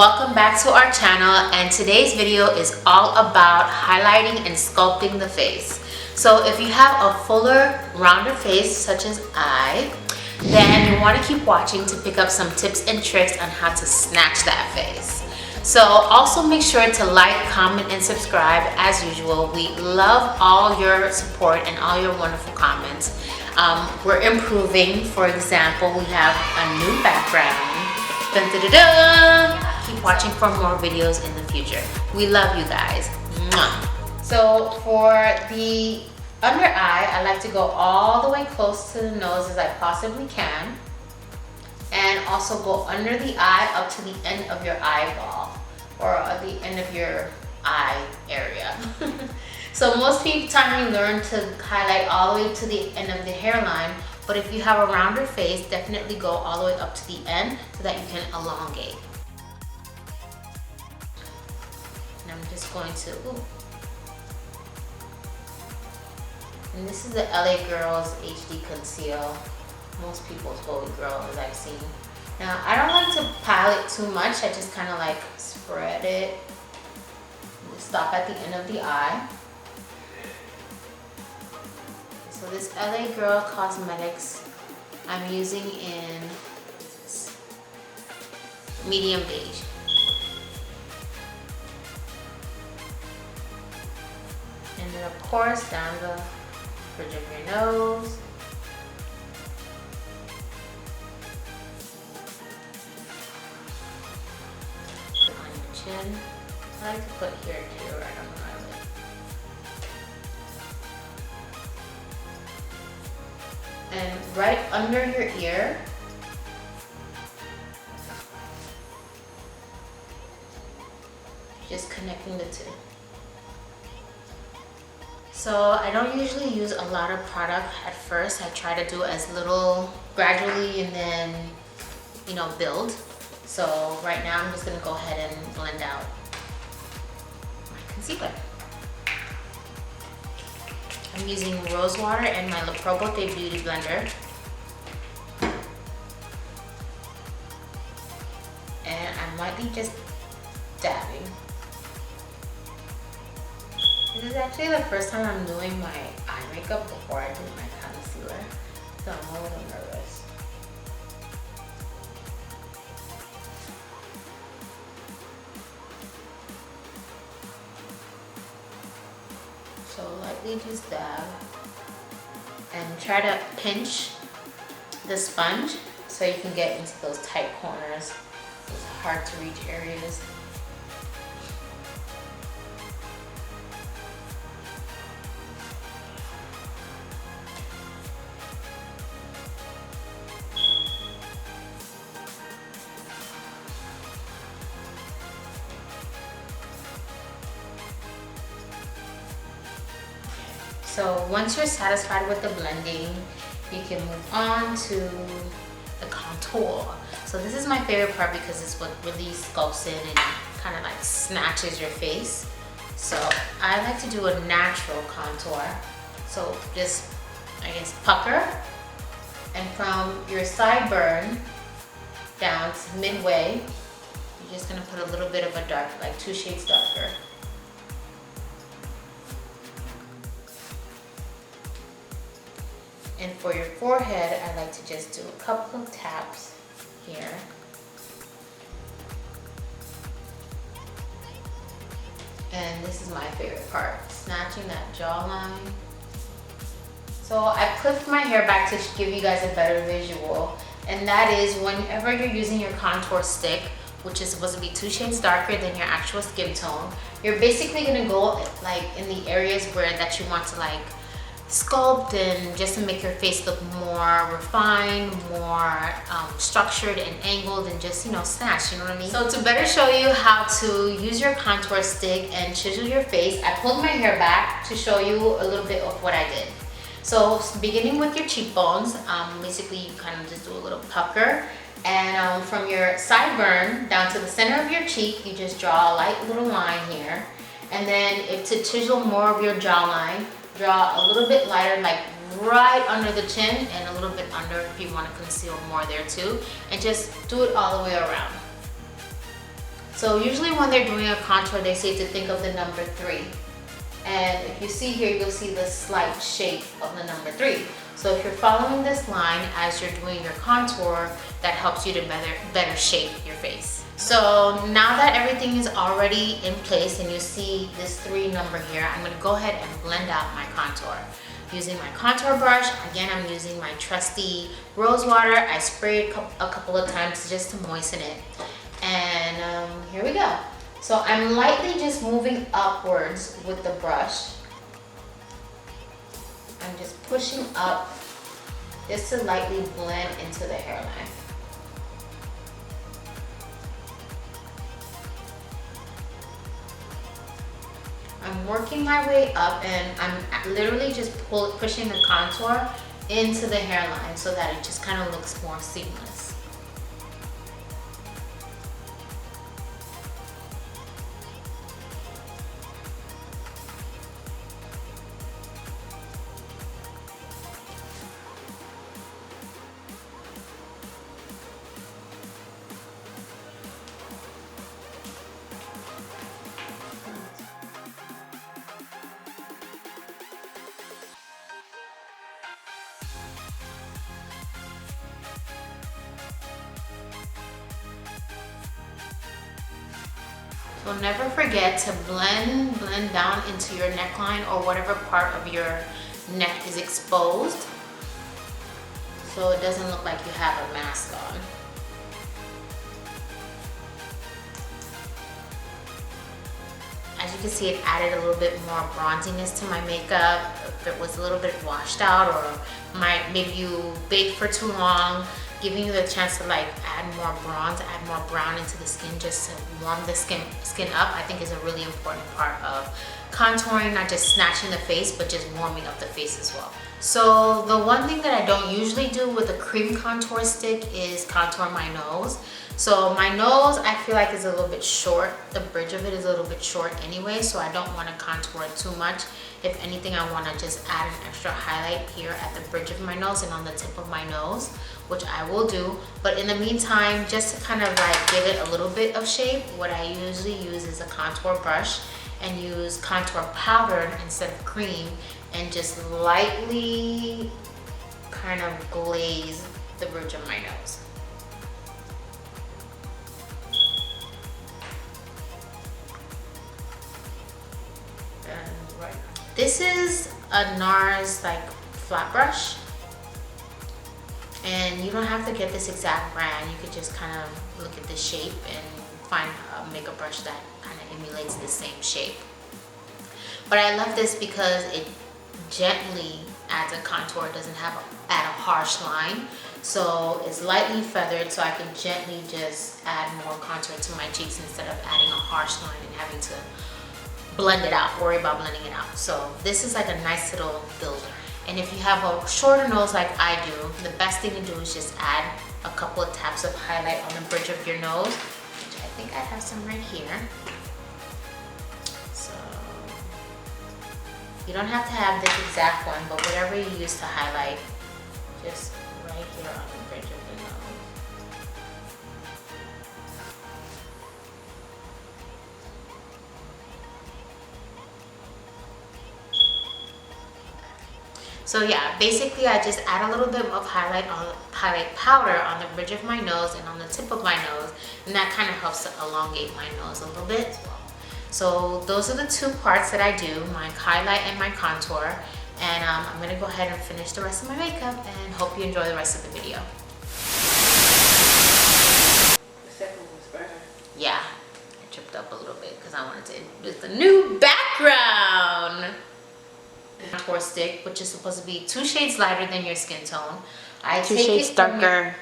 welcome back to our channel, and today's video is all about highlighting and sculpting the face. So if you have a fuller, rounder face such as I, then you want to keep watching to pick up some tips and tricks on how to snatch that face. So also make sure to like, comment, and subscribe as usual. We love all your support and all your wonderful comments. We're improving. For example, we have a new background. Dun, dun, dun, dun. Keep watching for more videos in the future. We love you guys. Mwah. So for the under eye, I like to go all the way close to the nose as I possibly can, and also go under the eye up to the end of your eyeball, or at the end of your eye area. So most people time you learn to highlight all the way to the end of the hairline, but if you have a rounder face, definitely go all the way up to the end so that you can elongate. And I'm just going to, and this is the LA Girls HD Conceal. Most people's Holy Grail, as I've seen. Now, I don't like to pile it too much. I just kind of like spread it. Stop at the end of the eye. So this LA Girl Cosmetics I'm using in medium beige. And then of course down the bridge of your nose. On your chin. I like to put here too, right on the eyelid. And right under your ear, just connecting the two. So I don't usually use a lot of product at first. I try to do as little gradually and then, you know, build. So right now I'm just gonna go ahead and blend out my concealer. I'm using rose water and my Le Beaute Beauty blender. And I might be just dabbing. This is actually the first time I'm doing my eye makeup before I do my concealer, so I'm a little nervous. So lightly just dab and try to pinch the sponge so you can get into those tight corners, those hard to reach areas. So once you're satisfied with the blending, you can move on to the contour. So this is my favorite part because it's what really sculpts in and kind of like snatches your face. So I like to do a natural contour. So just, I guess, pucker, and from your sideburn down to midway, you're just gonna put a little bit of a dark, like 2 shades darker. And for your forehead, I like to just do a couple of taps here. And this is my favorite part, snatching that jawline. So I clipped my hair back to give you guys a better visual. And that is whenever you're using your contour stick, which is supposed to be 2 shades darker than your actual skin tone, you're basically gonna go like in the areas where that you want to like sculpt and just to make your face look more refined, more structured and angled and just, you know, snatched, you know what I mean? So to better show you how to use your contour stick and chisel your face, I pulled my hair back to show you a little bit of what I did. So beginning with your cheekbones, basically you kind of just do a little pucker, and from your sideburn down to the center of your cheek, you just draw a light little line here. And then to chisel more of your jawline, draw a little bit lighter, like right under the chin, and a little bit under if you want to conceal more there too, and just do it all the way around. So usually when they're doing a contour, they say to think of the number 3. And if you see here, you'll see the slight shape of the number 3. So if you're following this line as you're doing your contour, that helps you to better shape your face. So now that everything is already in place and you see this 3 number here, I'm gonna go ahead and blend out my contour. Using my contour brush, again, I'm using my trusty rose water. I sprayed a couple of times just to moisten it. And here we go. So I'm lightly just moving upwards with the brush. I'm just pushing up just to lightly blend into the hairline. I'm working my way up and I'm literally just pushing the contour into the hairline so that it just kind of looks more seamless. So never forget to blend down into your neckline or whatever part of your neck is exposed, so it doesn't look like you have a mask on. As you can see, it added a little bit more bronziness to my makeup. If it was a little bit washed out, or maybe you baked for too long, giving you the chance to like add more bronze, add more brown into the skin just to warm the skin up, I think is a really important part of contouring, not just snatching the face, but just warming up the face as well. So the one thing that I don't usually do with a cream contour stick is contour my nose. So my nose, I feel like is a little bit short. The bridge of it is a little bit short anyway, so I don't want to contour it too much. If anything, I want to just add an extra highlight here at the bridge of my nose and on the tip of my nose, which I will do. But in the meantime, just to kind of like give it a little bit of shape, what I usually use is a contour brush and use contour powder instead of cream, and just lightly kind of glaze the bridge of my nose. And right. This is a Nars like flat brush, and you don't have to get this exact brand. You could just kind of look at the shape and find a makeup brush that kind of emulates the same shape. But I love this because it gently adds a contour. It doesn't add a harsh line. So it's lightly feathered, so I can gently just add more contour to my cheeks instead of adding a harsh line and having to blend it out, worry about blending it out. So this is like a nice little builder. And if you have a shorter nose like I do, the best thing to do is just add a couple of taps of highlight on the bridge of your nose, which I think I have some right here. So you don't have to have this exact one, but whatever you use to highlight, just right here on the bridge of the nose. So yeah, basically I just add a little bit of highlight powder on the bridge of my nose and on the tip of my nose, and that kind of helps to elongate my nose a little bit as well. So those are the two parts that I do, my highlight and my contour. And I'm gonna go ahead and finish the rest of my makeup, and hope you enjoy the rest of the video. The second one was better. Yeah, I tripped up a little bit because I wanted to introduce the new background. Contour stick, which is supposed to be 2 shades lighter than your skin tone. I Two take shades it from darker.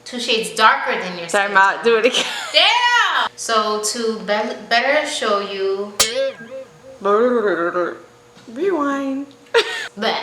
2 shades darker than your skin Time out, tone. do it again. Damn! So to better show you, Rewind. but